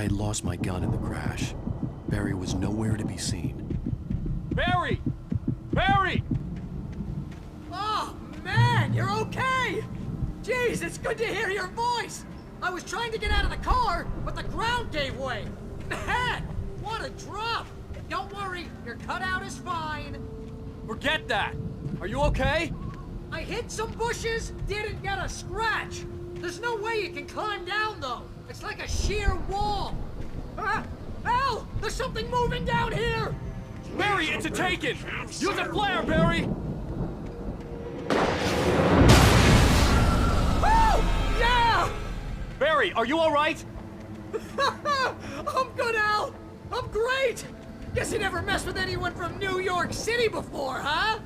I had lost my gun in the crash. Barry was nowhere to be seen. Barry! Barry! Oh, man, you're okay! Jeez, it's good to hear your voice! I was trying to get out of the car, but the ground gave way! Man, what a drop! Don't worry, your cutout is fine. Forget that! Are you okay? I hit some bushes, didn't get a scratch! There's no way you can climb down, though! It's like a sheer wall! Ah! Al! There's something moving down here! Barry, it's a taken! Use a flare, Barry! Oh! Yeah! Barry, are you alright? I'm good, Al! I'm great! Guess you never messed with anyone from New York City before, huh?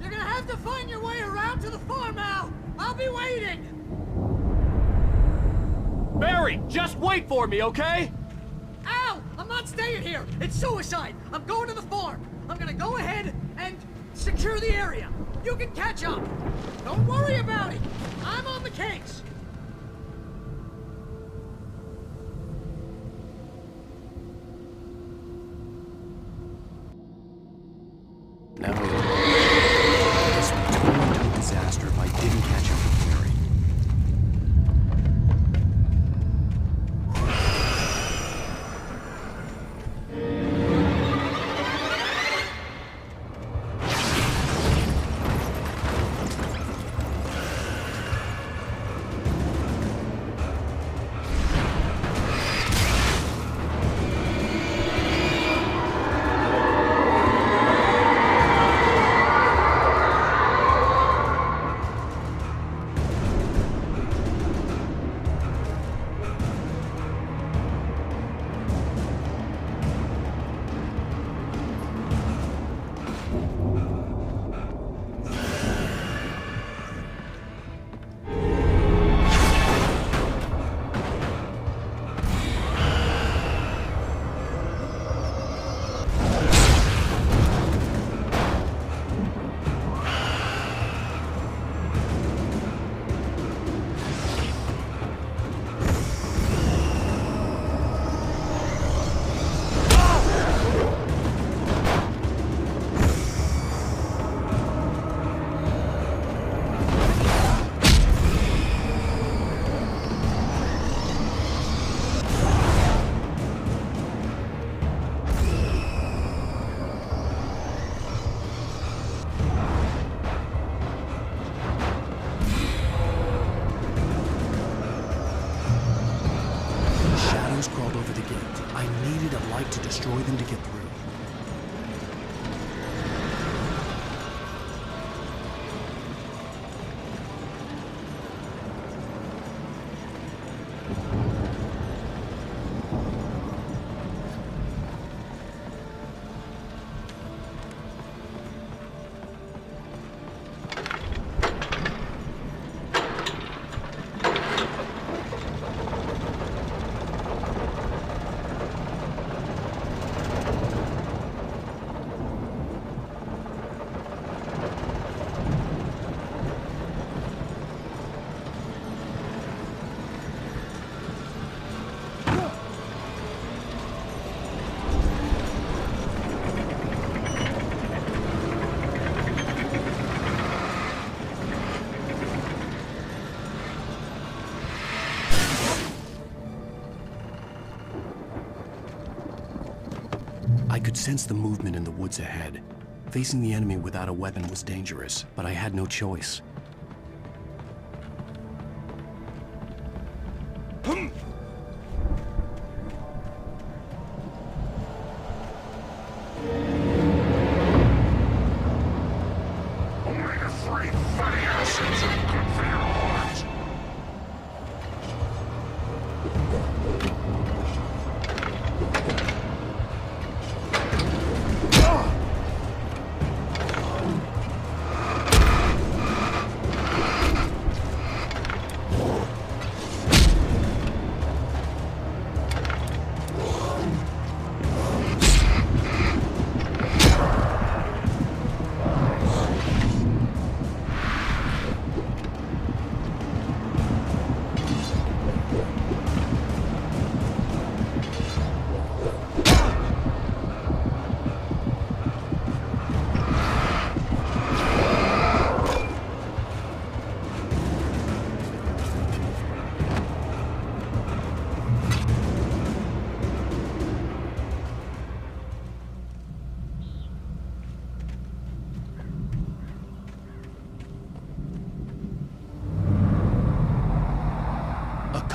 You're gonna have to find your way around to the farm, Al! I'll be waiting! Barry, just wait for me, okay? Al! I'm not staying here! It's suicide! I'm going to the farm! I'm gonna go ahead and secure the area! You can catch up! Don't worry about it! I'm on the case! Now, this would turn into a disaster if I didn't catch up with Barry. Crawled over the gate. I needed a light to destroy them to get through. I could sense the movement in the woods ahead. Facing the enemy without a weapon was dangerous, but I had no choice.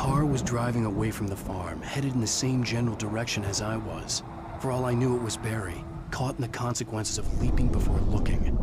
car was driving away from the farm, headed in the same general direction as I was. For all I knew, it was Barry, caught in the consequences of leaping before looking.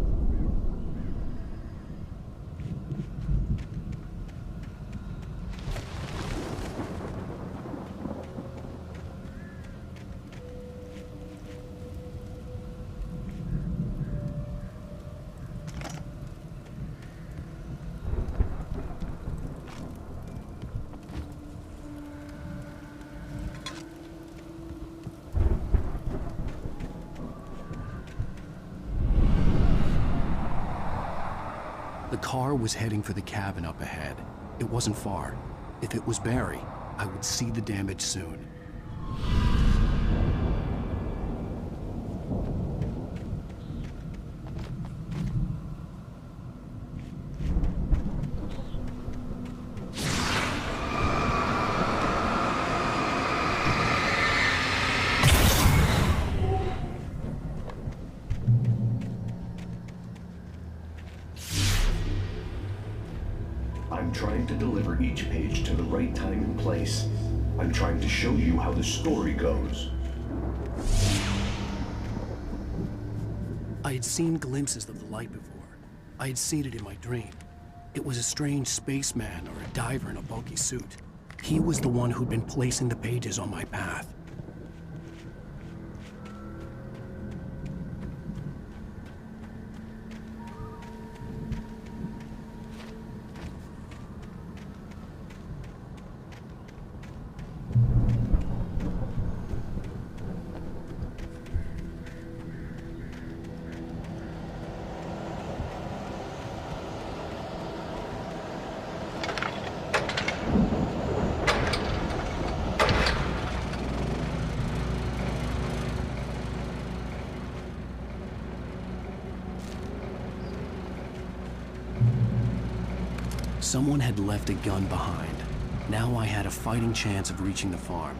The car was heading for the cabin up ahead. It wasn't far. If it was Barry, I would see the damage soon. I'm trying to deliver each page to the right time and place. I'm trying to show you how the story goes. I had seen glimpses of the light before. I had seen it in my dream. It was a strange spaceman or a diver in a bulky suit. He was the one who'd been placing the pages on my path. Someone had left a gun behind. Now I had a fighting chance of reaching the farm.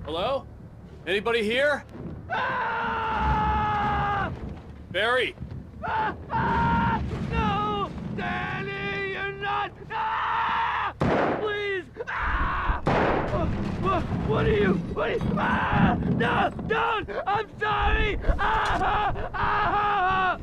Hello? Anybody here? Ah! Barry! No! Danny, you're not! Ah! Please! Ah! What are you? Ah! No! Don't! I'm sorry! Ah! Ah!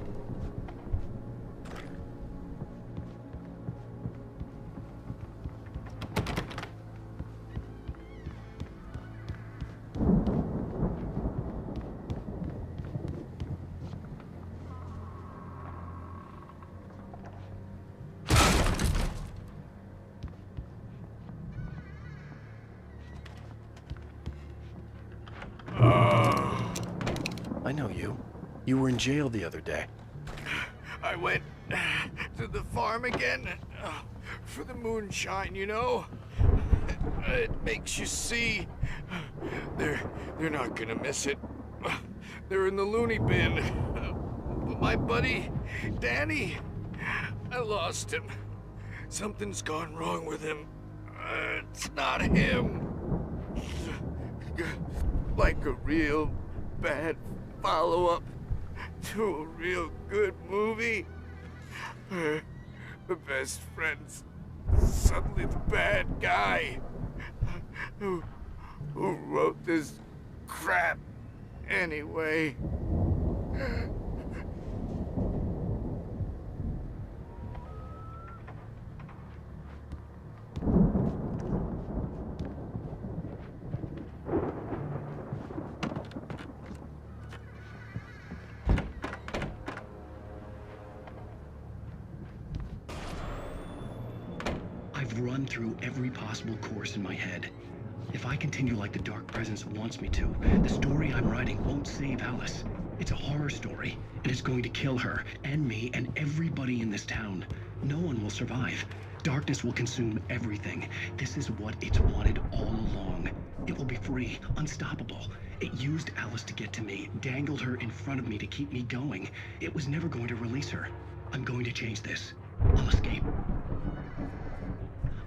You were in jail the other day. I went to the farm again for the moonshine, you know? It makes you see. They're not gonna miss it. They're in the loony bin. But my buddy, Danny, I lost him. Something's gone wrong with him. It's not him. Like a real bad follow-up to a real good movie. The best friend's suddenly the bad guy. Who wrote this crap anyway? I've run through every possible course in my head. If I continue like the Dark Presence wants me to, the story I'm writing won't save Alice. It's a horror story, and it's going to kill her, and me, and everybody in this town. No one will survive. Darkness will consume everything. This is what it's wanted all along. It will be free, unstoppable. It used Alice to get to me, dangled her in front of me to keep me going. It was never going to release her. I'm going to change this. I'll escape.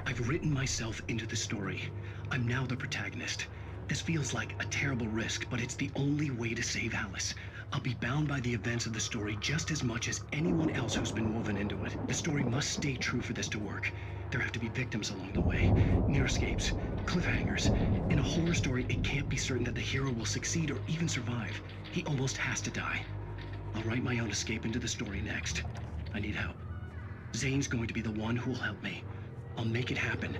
I've written myself into the story. I'm now the protagonist. This feels like a terrible risk, but it's the only way to save Alice. I'll be bound by the events of the story just as much as anyone else who's been woven into it. The story must stay true for this to work. There have to be victims along the way, near escapes, cliffhangers. In a horror story, it can't be certain that the hero will succeed or even survive. He almost has to die. I'll write my own escape into the story next. I need help. Zane's going to be the one who will help me. I'll make it happen.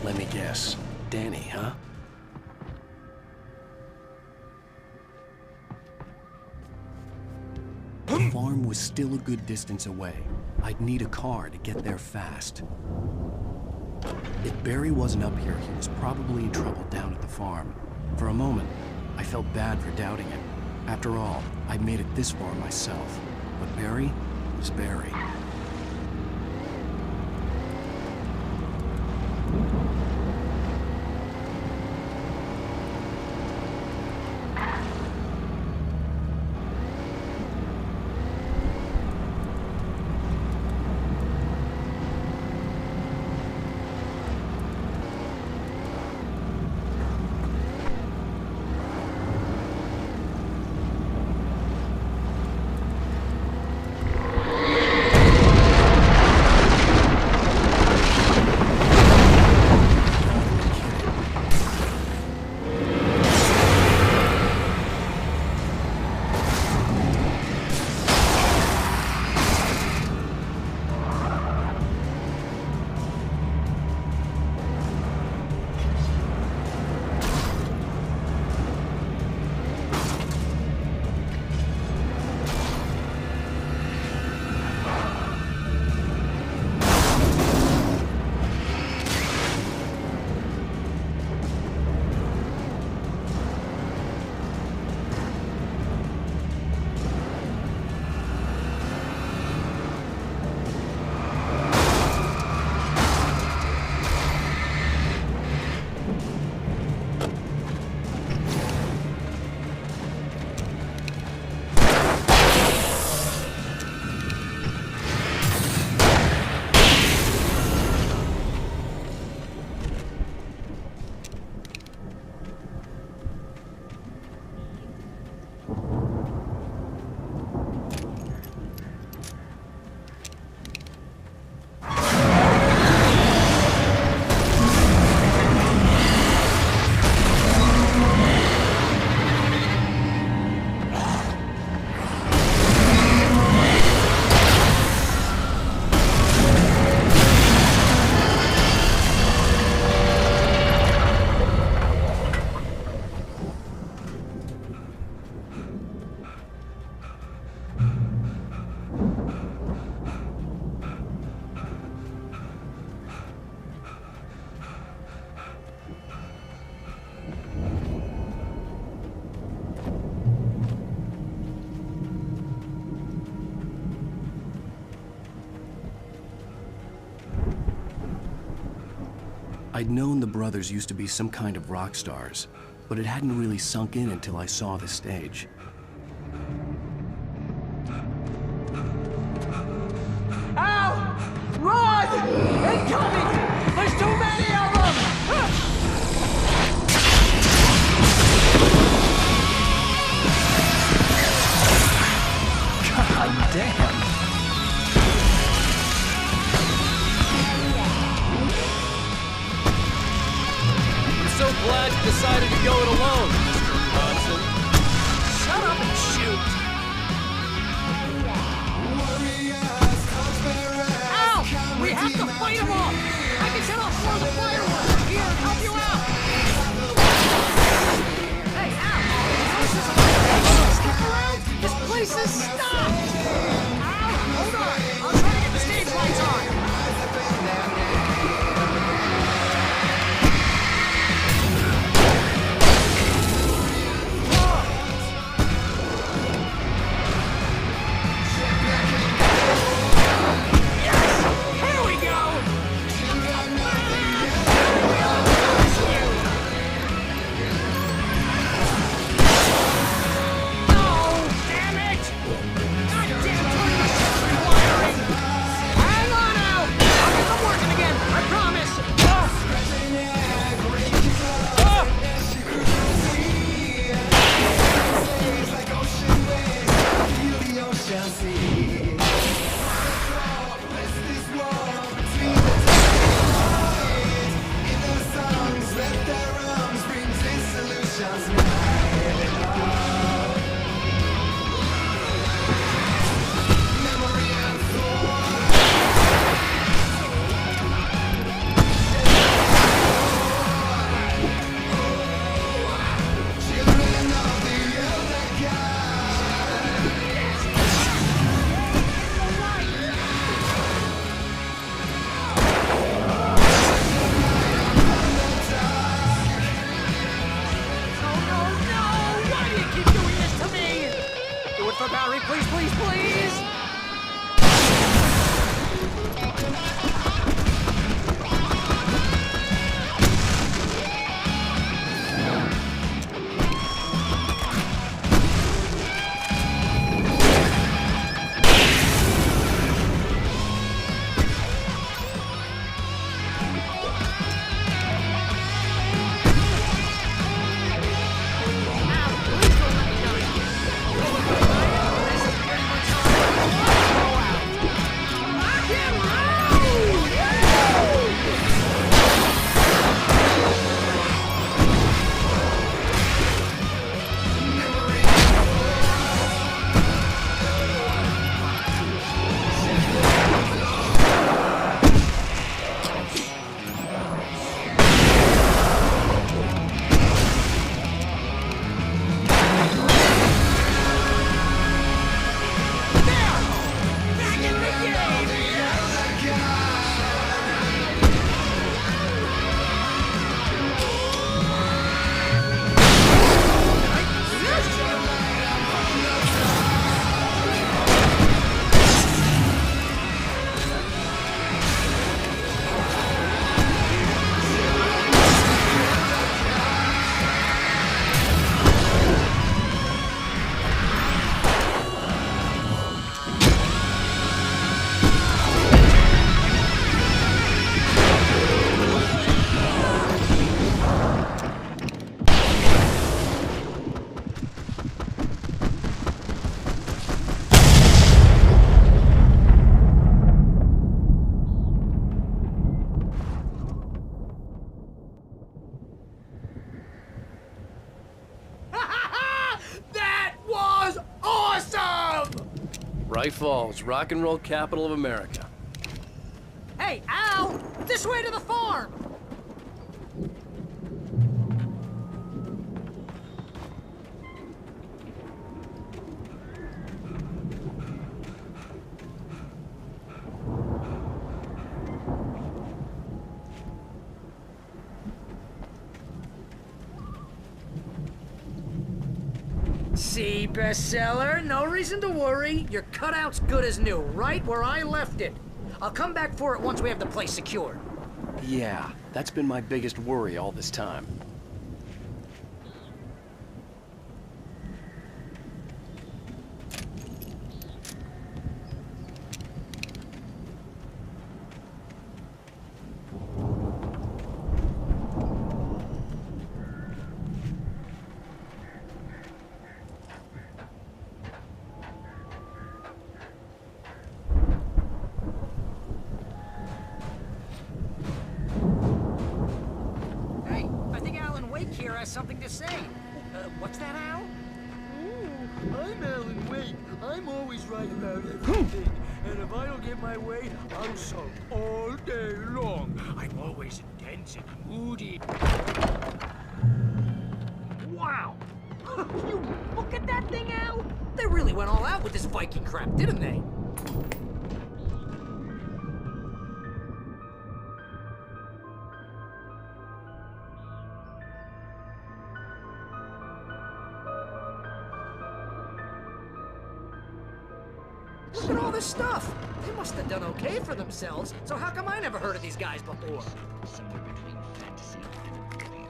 Let me guess. Danny, huh? The farm was still a good distance away. I'd need a car to get there fast. If Barry wasn't up here, he was probably in trouble down at the farm. For a moment, I felt bad for doubting him. After all, I'd made it this far myself. But Barry was Barry. I'd known the brothers used to be some kind of rock stars, but it hadn't really sunk in until I saw the stage. Ow! Run! Incoming! There's too many of them! God damn! I'm so glad you decided to go it alone, Mr. Johnson. Shut up and shoot! Ow! We have to fight them off! I can set off more of the fireworks here and help you out! Hey, Al! Stick around! This place is stopped! Al, hold on! I'll try to get the stage lights on! Please, please, please! Bright Falls, rock and roll capital of America. Hey, Al! This way to the farm! See, bestseller? No reason to worry. Your cutout's good as new, right where I left it. I'll come back for it once we have the place secured. Yeah, that's been my biggest worry all this time. Hey, I think Alan Wake here has something to say. What's that, Al? I'm Alan Wake. I'm always right about everything. And if I don't get my way, I'll sulk all day long. I'm always intense and moody. Wow! You look at that thing, Al! They really went all out with this Viking crap, didn't they? Look at all this stuff! They must have done okay for themselves, so how come I never heard of these guys before? Somewhere between fantasy and oblivion.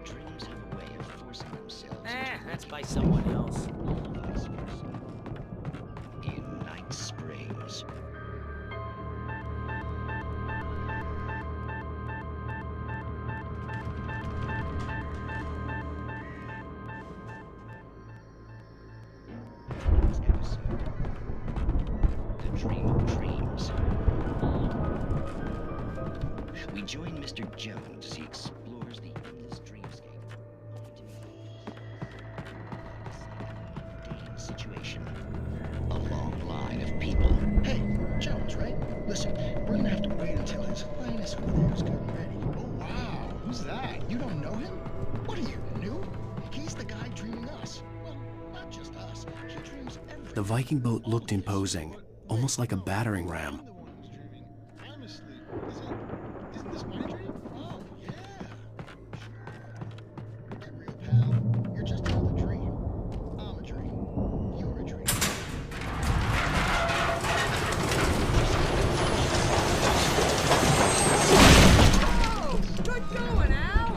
Dreams have a way of forcing themselves That's by someone else. into vice versa. In Night Springs. This episode, The Dream of Dreams. We join Mr. Jones as he explores the endless dreamscape, only to meet a mundane situation. A long line of people. Hey, Jones, right? Listen, we're gonna have to wait until his highness over there is good and ready. Oh, wow. Who's that? You don't know him? What are you, new? He's the guy dreaming us. Well, not just us. He dreams everything. The Viking boat looked imposing, almost like a battering ram. I'm the one who's dreaming. I'm asleep. Isn't this my dream? Oh, yeah. Sure. Get real, pal. You're just another dream. I'm a dream. You're a dream. Oh! Good going, Al!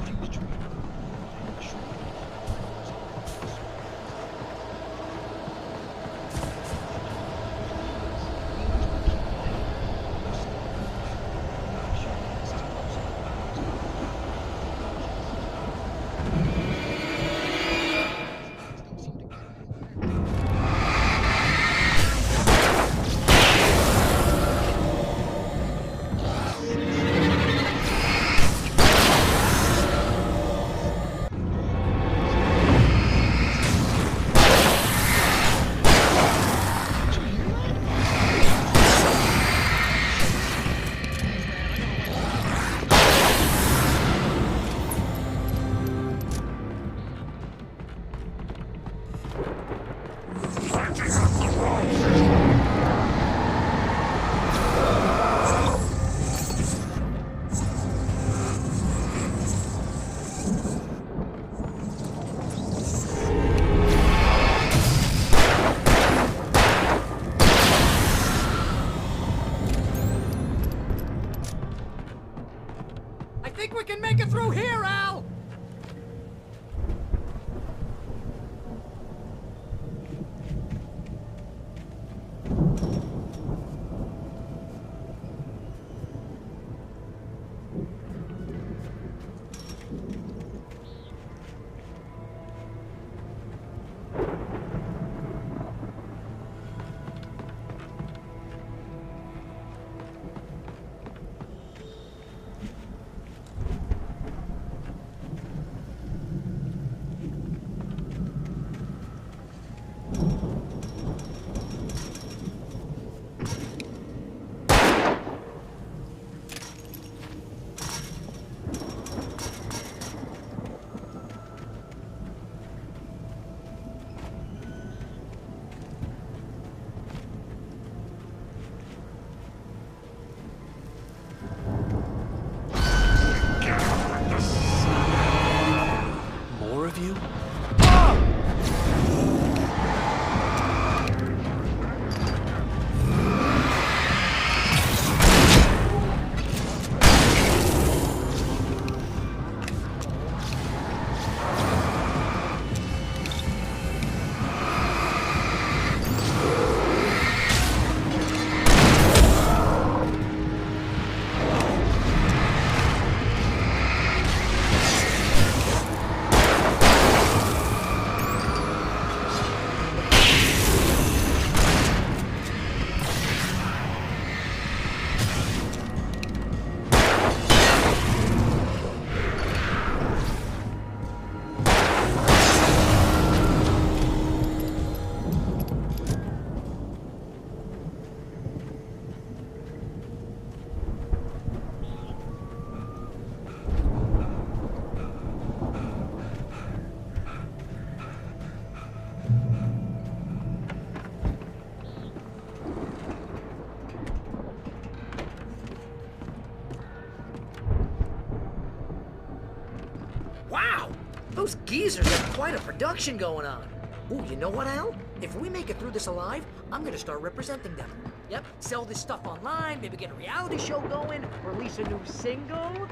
Those geezers have quite a production going on. Ooh, you know what, Al? If we make it through this alive, I'm gonna start representing them. Yep, sell this stuff online, maybe get a reality show going, release a new single.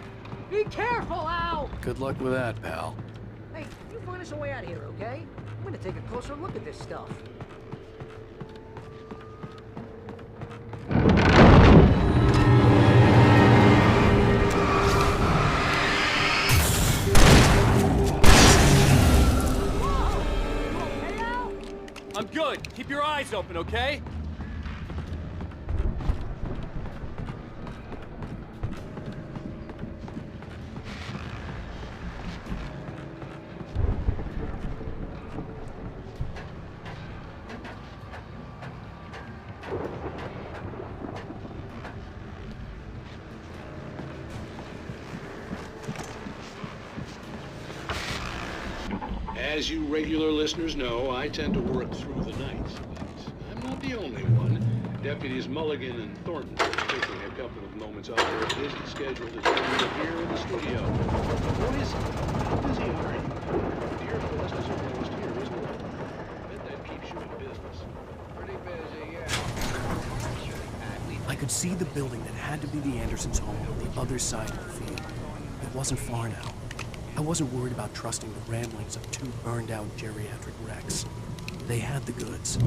Be careful, Al! Good luck with that, pal. Hey, you find us a way out of here, okay? I'm gonna take a closer look at this stuff. I'm good. Keep your eyes open, okay? As you regular listeners know, I tend to work through the night, but I'm not the only one. Deputies Mulligan and Thornton are taking a couple of moments out of their busy schedule to join me here in the studio. Boys, how busy are you? Dear Forrest is almost here, isn't it? I bet that keeps you in business. Pretty busy, yeah. I could see the building that had to be the Andersons' home on the other side of the field. It wasn't far now. I wasn't worried about trusting the ramblings of two burned-out geriatric wrecks. They had the goods.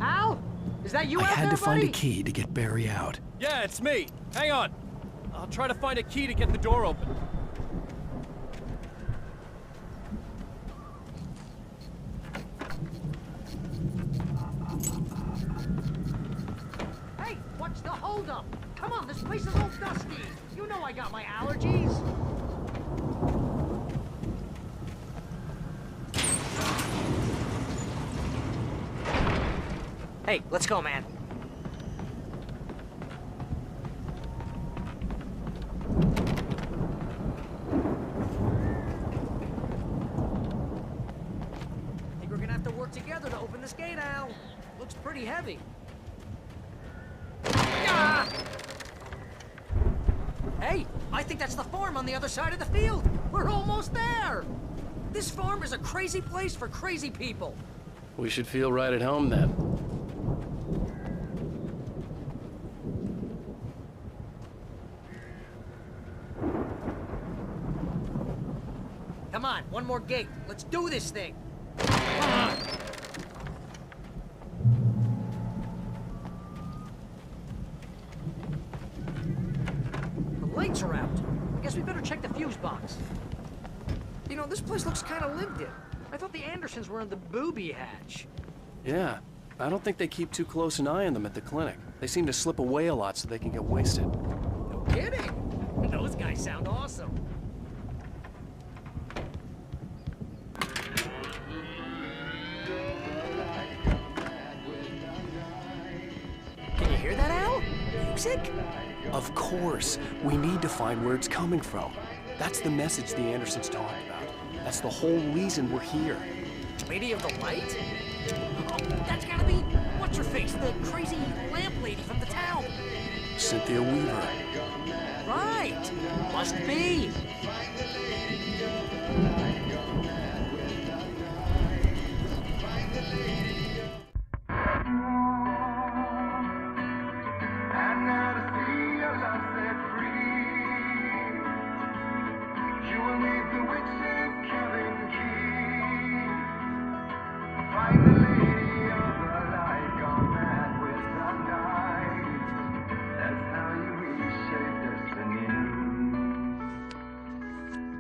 Al? Is that you I out had there, to find a buddy? key to get Barry out. Yeah, it's me. Hang on. I'll try to find a key to get the door open. Hey, what's the holdup? Come on, this place is all dusty. You know I got my allergies. Hey, let's go, man. Think we're gonna have to work together to open this gate, Al. Looks pretty heavy. Ah! Hey, I think that's the farm on the other side of the field. We're almost there. This farm is a crazy place for crazy people. We should feel right at home then. Come on, one more gate. Let's do this thing. lights are out. I guess we better check the fuse box. You know, this place looks kind of lived in. I thought the Andersons were in the booby hatch. Yeah, I don't think they keep too close an eye on them at the clinic. They seem to slip away a lot so they can get wasted. No kidding. Those guys sound awesome. Can you hear that, Al? Music? Of course. We need to find where it's coming from. That's the message the Andersons talked about. That's the whole reason we're here. Lady of the Light? Oh, that's gotta be... What's-her-face? The crazy lamp lady from the town. Cynthia Weaver. Right. Must be.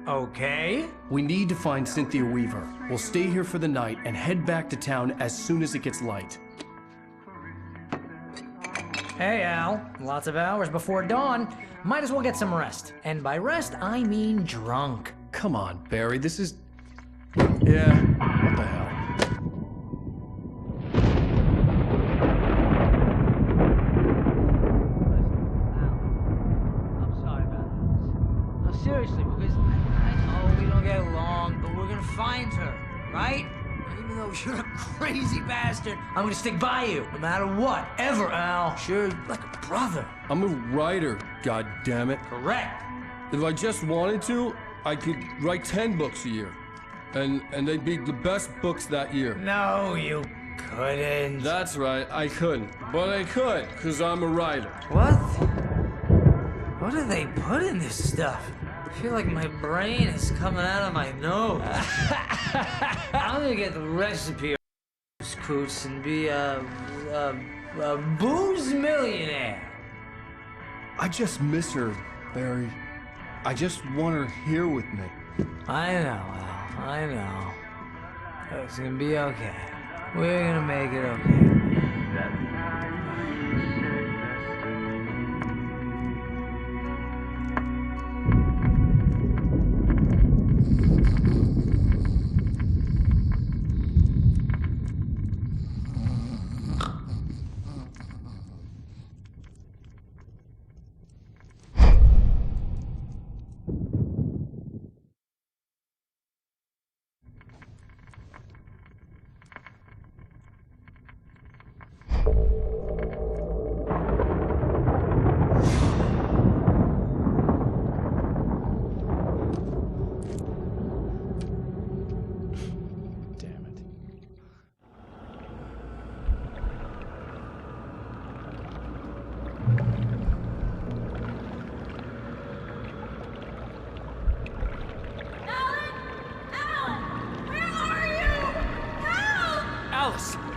Okay. We need to find Cynthia Weaver. We'll stay here for the night and head back to town as soon as it gets light. Hey, Al. Lots of hours before dawn. Might as well get some rest. And by rest, I mean drunk. Come on, Barry, this is... Yeah, what the hell? I'm sorry about this. No, seriously, because I know we don't get along, but we're gonna find her, right? Even though you're a crazy bastard, I'm gonna stick by you, no matter what, ever, Al. Sure, like a brother. I'm a writer, goddammit. Correct. If I just wanted to, I could write 10 books a year. And they'd be the best books that year. No, you couldn't. That's right, I couldn't. But I could, because I'm a writer. What? What do they put in this stuff? I feel like my brain is coming out of my nose. I'm gonna get the recipe of Scoots and be a booze millionaire. I just miss her, Barry. I just want her here with me. I know, Al. I know. It's gonna be okay. We're gonna make it okay.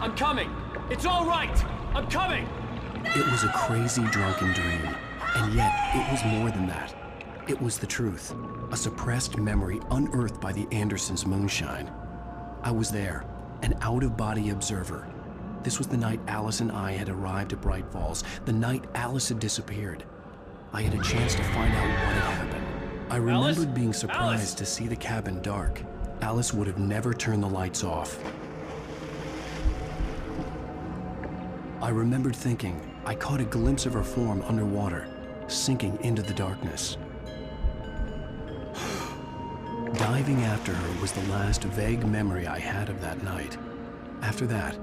I'm coming! It's all right! I'm coming! It was a crazy drunken dream, and yet it was more than that. It was the truth, a suppressed memory unearthed by the Andersons' moonshine. I was there, an out-of-body observer. This was the night Alice and I had arrived at Bright Falls, the night Alice had disappeared. I had a chance to find out what had happened. I remembered being surprised to see the cabin dark. Alice would have never turned the lights off. I remembered thinking I caught a glimpse of her form underwater, sinking into the darkness. Diving after her was the last vague memory I had of that night. After that,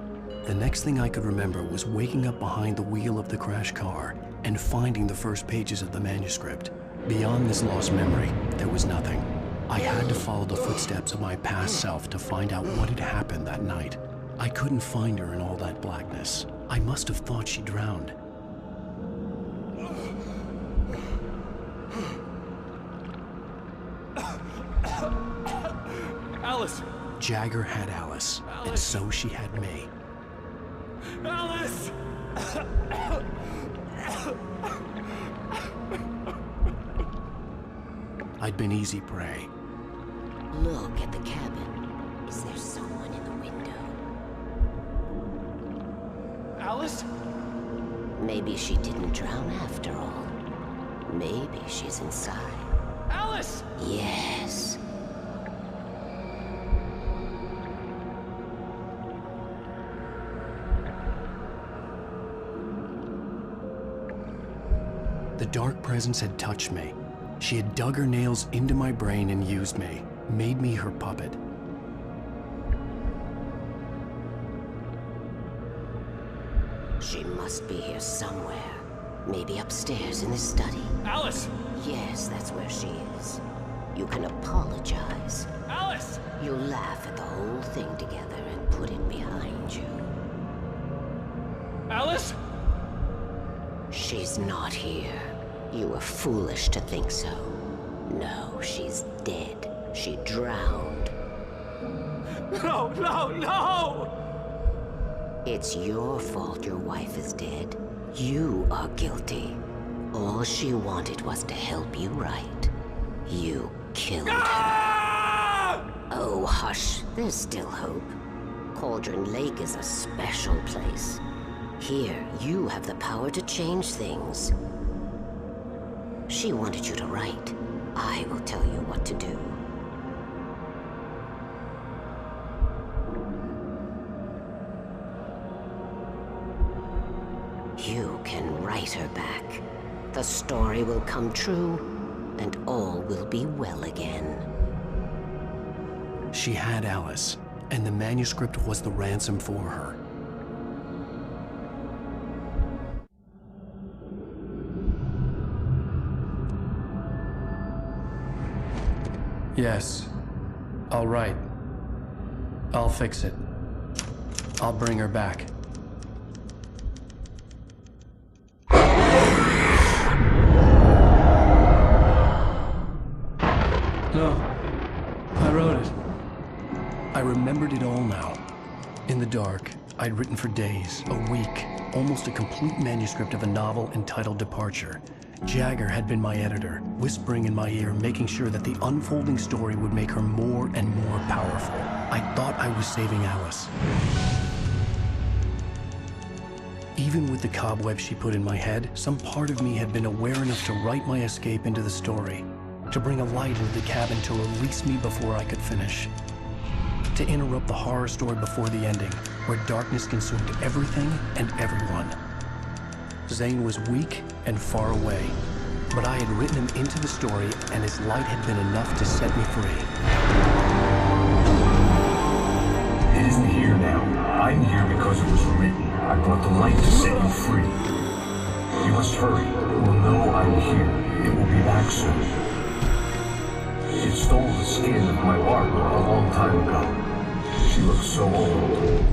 the next thing I could remember was waking up behind the wheel of the crashed car and finding the first pages of the manuscript. Beyond this lost memory, there was nothing. I had to follow the footsteps of my past self to find out what had happened that night. I couldn't find her in all that blackness. I must have thought she drowned. Alice! Jagger had Alice, and so she had me. Alice! I'd been easy prey. Look at the cabin. Is there someone in the window? Alice? Maybe she didn't drown after all. Maybe she's inside. Alice! Yes. The dark presence had touched me. She had dug her nails into my brain and used me, made me her puppet. She must be here somewhere. Maybe upstairs in the study. Alice! Yes, that's where she is. You can apologize. Alice! You'll laugh at the whole thing together and put it behind you. Alice? She's not here. You were foolish to think so. No, she's dead. She drowned. No, no, no! It's your fault your wife is dead. You are guilty. All she wanted was to help you right. You killed her. Oh, hush. There's still hope. Cauldron Lake is a special place. Here, you have the power to change things. She wanted you to write. I will tell you what to do. You can write her back. The story will come true, and all will be well again. She had Alice, and the manuscript was the ransom for her. Yes. All right. I'll fix it. I'll bring her back. No. I wrote it. I remembered it all now. In the dark, I'd written for days, a week, almost a complete manuscript of a novel entitled Departure. Jagger had been my editor, whispering in my ear, making sure that the unfolding story would make her more and more powerful. I thought I was saving Alice. Even with the cobwebs she put in my head, some part of me had been aware enough to write my escape into the story, to bring a light into the cabin to release me before I could finish, to interrupt the horror story before the ending, where darkness consumed everything and everyone. Zane was weak and far away, but I had written him into the story, and his light had been enough to set me free. It isn't here now. I'm here because it was written. I brought the light to set you free. You must hurry. It will know I'm here. It will be back soon. It stole the skin of my art a long time ago. She looks so old.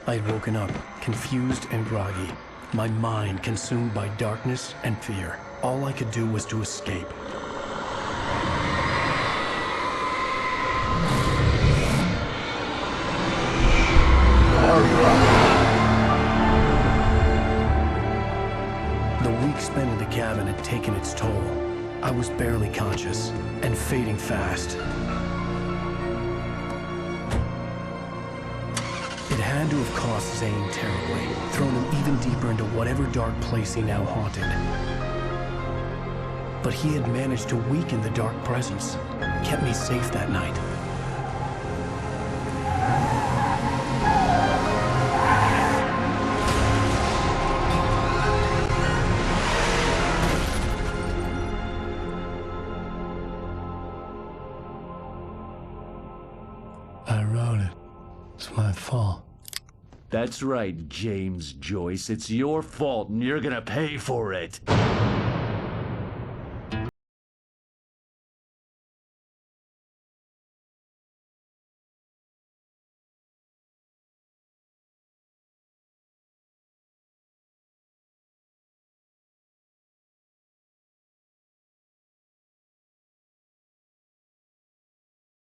I'd woken up, confused and groggy, my mind consumed by darkness and fear. All I could do was to escape. The week spent in the cabin had taken its toll. I was barely conscious and fading fast. It had to have cost Zane terribly, thrown him even deeper into whatever dark place he now haunted. But he had managed to weaken the dark presence, kept me safe that night. I wrote it. It's my fault. That's right, James Joyce. It's your fault, and you're gonna pay for it.